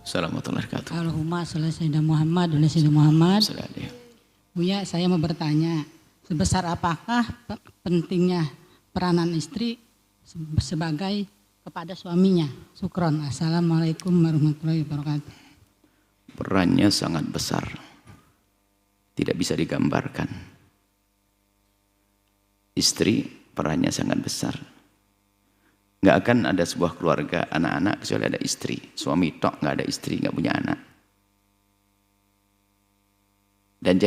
Assalamualaikum warahmatullahi wabarakatuh. Allahumma sholli sayyidina Muhammad wa sayyidina Muhammad. Assalamualaikum. Buya, saya mau bertanya, sebesar apakah pentingnya peranan istri sebagai kepada suaminya? Syukron. Assalamualaikum warahmatullahi wabarakatuh. Perannya sangat besar, tidak bisa digambarkan. Istri perannya sangat besar. Nggak akan ada sebuah keluarga anak-anak kecuali ada istri. Suami tok nggak ada istri, nggak punya anak. Dan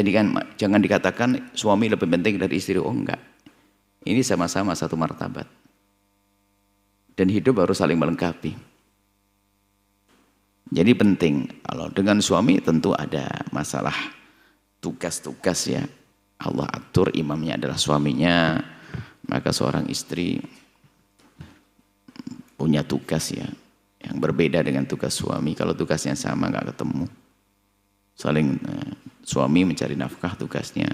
jangan dikatakan suami lebih penting dari istri. Oh enggak, ini sama-sama satu martabat. Dan hidup harus saling melengkapi. Jadi penting, kalau dengan suami tentu ada masalah tugas-tugas ya. Allah atur imamnya adalah suaminya, maka seorang istri punya tugas ya, yang berbeda dengan tugas suami. Kalau tugasnya sama nggak ketemu. Suami mencari nafkah tugasnya,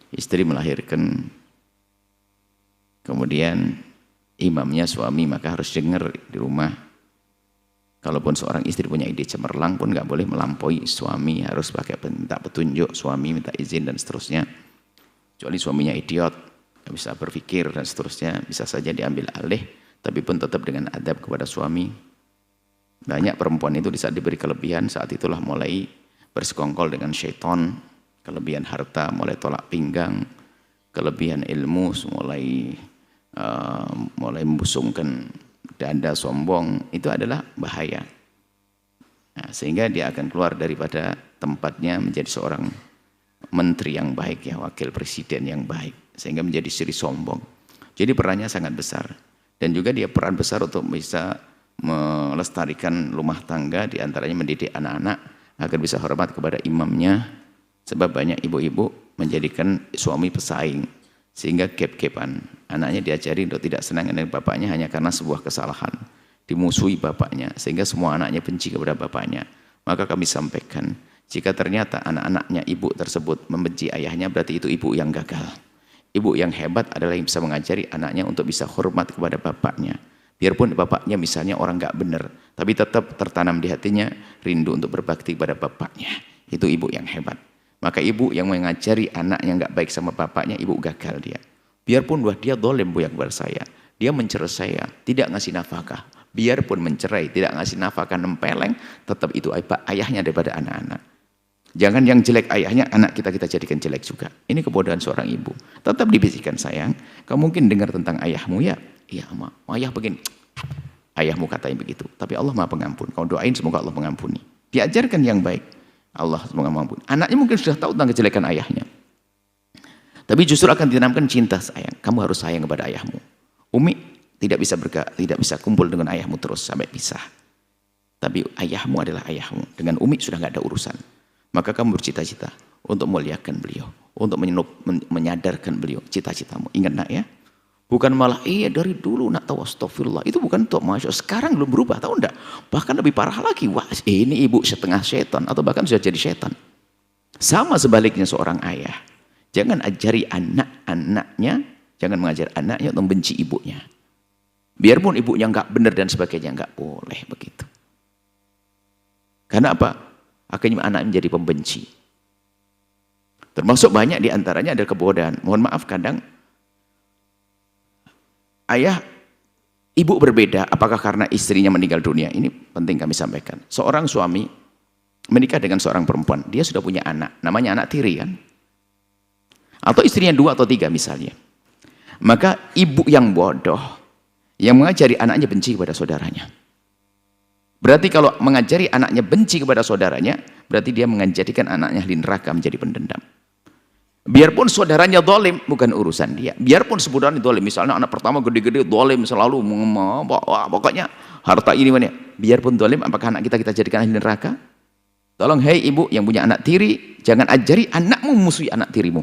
istri melahirkan, kemudian imamnya suami, maka harus dengar di rumah. Kalaupun seorang istri punya ide cemerlang pun nggak boleh melampaui suami, harus pakai minta petunjuk suami, minta izin dan seterusnya. Kecuali suaminya idiot, nggak bisa berpikir dan seterusnya, bisa saja diambil alih, tapi pun tetap dengan adab kepada suami. Banyak perempuan itu di saat diberi kelebihan, saat itulah mulai bersekongkol dengan syaitan. Kelebihan harta mulai tolak pinggang, kelebihan ilmu mulai membusungkan dada, sombong. Itu adalah bahaya. Nah, sehingga dia akan keluar daripada tempatnya menjadi seorang menteri yang baik ya, wakil presiden yang baik, sehingga menjadi istri sombong. Jadi perannya sangat besar. Dan juga dia peran besar untuk bisa melestarikan rumah tangga, diantaranya mendidik anak-anak agar bisa hormat kepada imamnya. Sebab banyak ibu-ibu menjadikan suami pesaing, sehingga gap-gapan. Anaknya diajari untuk tidak senang dengan bapaknya hanya karena sebuah kesalahan, dimusuhi bapaknya, sehingga semua anaknya benci kepada bapaknya. Maka kami sampaikan, jika ternyata anak-anaknya ibu tersebut membenci ayahnya, berarti itu ibu yang gagal. Ibu yang hebat adalah yang bisa mengajari anaknya untuk bisa hormat kepada bapaknya. Biarpun bapaknya misalnya orang nggak benar, tapi tetap tertanam di hatinya rindu untuk berbakti kepada bapaknya. Itu ibu yang hebat. Maka ibu yang mengajari anak yang nggak baik sama bapaknya, ibu gagal dia. Biarpun dia dolim buya kepada saya, dia mencerai saya, tidak ngasih nafkah. Biarpun mencerai, tidak ngasih nafkah nempeleng, tetap itu ayahnya daripada anak-anak. Jangan yang jelek ayahnya, anak kita jadikan jelek juga. Ini kebodohan seorang ibu. Tetap dibisikkan, sayang, kamu mungkin dengar tentang ayahmu ya? Iya, Ma, ayah begini. Ayahmu katanya begitu. Tapi Allah Maha Pengampun. Kau doain semoga Allah mengampuni. Diajarkan yang baik. Allah semoga mengampuni. Anaknya mungkin sudah tahu tentang kejelekan ayahnya. Tapi justru akan ditanamkan cinta sayang. Kamu harus sayang kepada ayahmu. Umi tidak bisa kumpul dengan ayahmu terus sampai pisah. Tapi ayahmu adalah ayahmu. Dengan Umi sudah nggak ada urusan. Maka kamu bercita-cita untuk memuliakan beliau, untuk menyadarkan beliau cita-citamu. Ingat nak ya, bukan malah iya dari dulu nak tahu astagfirullah. Itu bukan untuk masya. Sekarang belum berubah, tahu enggak? Bahkan lebih parah lagi. Wah, ini ibu setengah setan atau bahkan sudah jadi setan. Sama sebaliknya seorang ayah. Jangan ajari anak-anaknya, jangan mengajar anaknya untuk membenci ibunya. Biarpun ibunya nggak benar dan sebagainya, nggak boleh begitu. Karena apa? Akhirnya anak menjadi pembenci. Termasuk banyak diantaranya ada kebodohan. Mohon maaf kadang ibu berbeda. Apakah karena istrinya meninggal dunia? Ini penting kami sampaikan. Seorang suami menikah dengan seorang perempuan. Dia sudah punya anak. Namanya anak tiri kan? Atau istrinya 2 atau 3 misalnya. Maka ibu yang bodoh yang mengajari anaknya benci kepada saudaranya. Berarti kalau mengajari anaknya benci kepada saudaranya, berarti dia menjadikan anaknya ahli neraka, menjadi pendendam. Biarpun saudaranya dolim, bukan urusan dia. Biarpun saudaranya dolim, misalnya anak pertama gede-gede dolim selalu, pokoknya harta ini mana. Biarpun dolim, apakah anak kita jadikan ahli neraka? Tolong, hei ibu yang punya anak tiri, jangan ajari anakmu musuhi anak tirimu.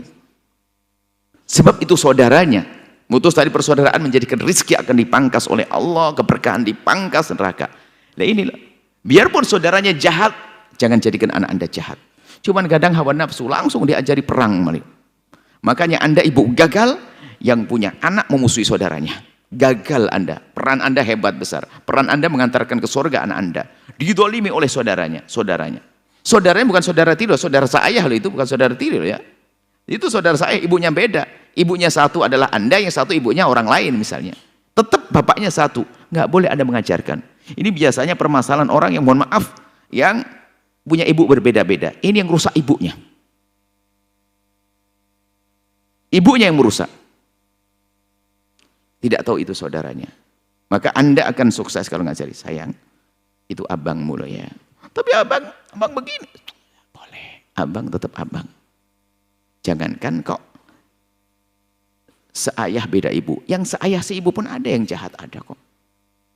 Sebab itu saudaranya. Mutus tadi persaudaraan menjadikan rizki akan dipangkas oleh Allah, keberkahan dipangkas neraka. Nah inilah, biarpun saudaranya jahat, jangan jadikan anak anda jahat. Cuman kadang hawa nafsu langsung diajari perang. Makanya anda ibu gagal yang punya anak memusuhi saudaranya. gagal Anda. Peran Anda hebat besar. Peran Anda mengantarkan ke surga anak Anda. Didolimi oleh saudaranya. Saudaranya bukan saudara tiri, saudara seayah loh, itu bukan saudara tiri loh ya. Itu saudara saya, ibunya beda. Ibunya satu adalah Anda, yang satu ibunya orang lain misalnya. Tetap bapaknya satu. Nggak boleh Anda mengajarkan. Ini biasanya permasalahan orang yang mohon maaf, yang punya ibu berbeda-beda. Ini yang rusak ibunya. Ibunya yang merusak. Tidak tahu itu saudaranya. Maka Anda akan sukses kalau ngajari. Sayang, itu abangmu loh ya. Tapi abang begini. Boleh, abang tetap abang. Jangankan kok seayah beda ibu. Yang seayah seibu pun ada yang jahat, ada kok.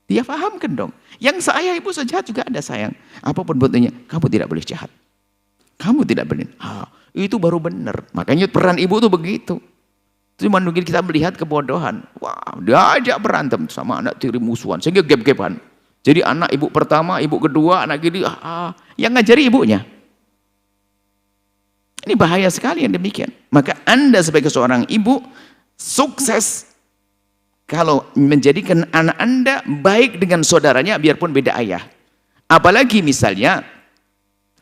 Dia fahamkan dong. Yang seayah ibu sejahat juga ada sayang. Apapun bentuknya, kamu tidak boleh jahat. Kamu tidak boleh. Itu baru benar. Makanya peran ibu itu begitu. Cuma mungkin kita melihat kebodohan. Wah, dia ajak berantem sama anak tiri musuhan. Sehingga gap-gapan. Jadi anak ibu pertama, ibu kedua, anak ini yang ngajari ibunya. Ini bahaya sekali yang demikian. Maka Anda sebagai seorang ibu sukses kalau menjadikan anak Anda baik dengan saudaranya biarpun beda ayah. Apalagi misalnya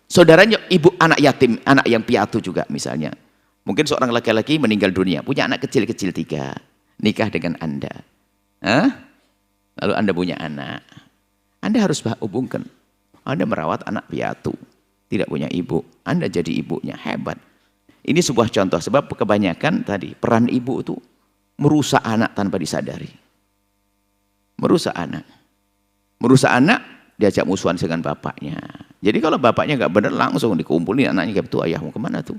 saudaranya ibu anak yatim, anak yang piatu juga misalnya. Mungkin seorang laki-laki meninggal dunia, punya anak kecil-kecil 3, nikah dengan Anda. Lalu Anda punya anak. Anda harus hubungkan. Anda merawat anak piatu, tidak punya ibu. Anda jadi ibunya, hebat. Ini sebuah contoh, sebab kebanyakan tadi peran ibu itu merusak anak tanpa disadari. Merusak anak. Merusak anak, diajak musuhan dengan bapaknya. Jadi kalau bapaknya nggak benar, langsung dikumpulin anaknya, kayak tuh ayahmu kemana tuh?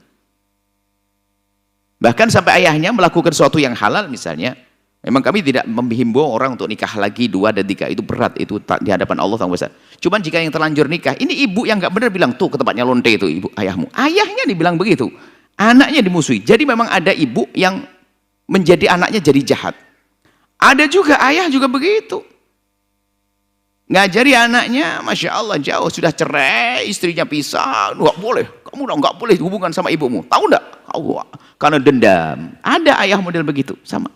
Bahkan sampai ayahnya melakukan sesuatu yang halal misalnya. Memang kami tidak menghimbau orang untuk nikah lagi 2 dan 3, itu berat, itu di hadapan Allah Ta'ala besar. Cuman jika yang terlanjur nikah, ini ibu yang nggak benar bilang tuh ke tempatnya lonte itu ibu ayahmu. Ayahnya dibilang begitu, anaknya dimusuhi. Jadi memang ada ibu yang menjadi anaknya jadi jahat. Ada juga ayah juga begitu. Ngajari anaknya, Masya Allah jauh, sudah cerai, istrinya pisah, nggak boleh, kamu nggak boleh hubungan sama ibumu. Tahu nggak? Karena dendam. Ada ayah model begitu, sama.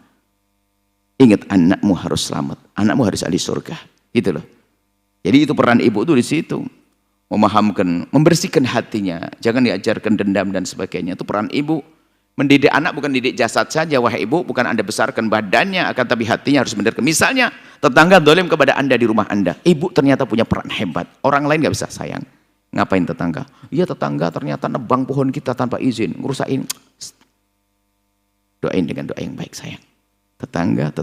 Ingat, anakmu harus selamat, anakmu harus ahli surga, gitu loh. Jadi itu peran ibu itu di situ, memahamkan, membersihkan hatinya, jangan diajarkan dendam dan sebagainya. Itu peran ibu. Mendidik anak bukan didik jasad saja, wahai ibu, bukan Anda besarkan badannya, akan tapi hatinya harus benar. Misalnya tetangga dolim kepada Anda di rumah Anda, ibu ternyata punya peran hebat, orang lain nggak bisa sayang. Ngapain tetangga? Iya, tetangga ternyata nebang pohon kita tanpa izin, ngerusain. Doain dengan doa yang baik sayang. Tetangga,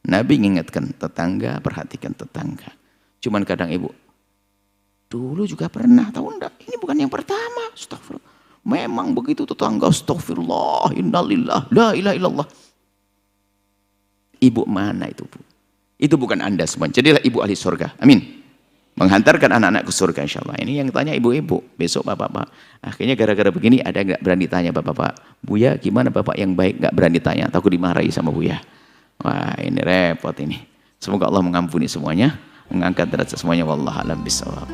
Nabi mengingatkan tetangga, perhatikan tetangga. Cuman kadang ibu, dulu juga pernah, tahu enggak? Ini bukan yang pertama. Astagfirullah. Memang begitu tetangga, astagfirullah, innalillah, la ilaha illallah. Ibu mana itu, Bu? Itu bukan Anda semua. Jadilah ibu ahli surga. Amin. Menghantarkan anak-anak ke surga insyaallah. Ini yang tanya ibu-ibu, besok bapak-bapak. Akhirnya gara-gara begini ada nggak berani tanya bapak-bapak, Buya gimana bapak yang baik, nggak berani tanya, takut dimarahi sama Buya. Wah, ini repot ini. Semoga Allah mengampuni semuanya, mengangkat derajat semuanya. Wallahu a'lam bishawab.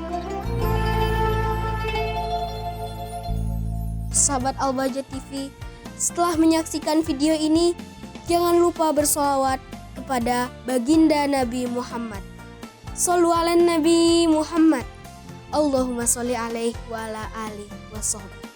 Sahabat Al-Bahjah TV, setelah menyaksikan video ini, jangan lupa bersolawat kepada baginda Nabi Muhammad. Shollu ala Nabi Muhammad. Allahumma sholli alaihi wa ala alihi wa sahbihi.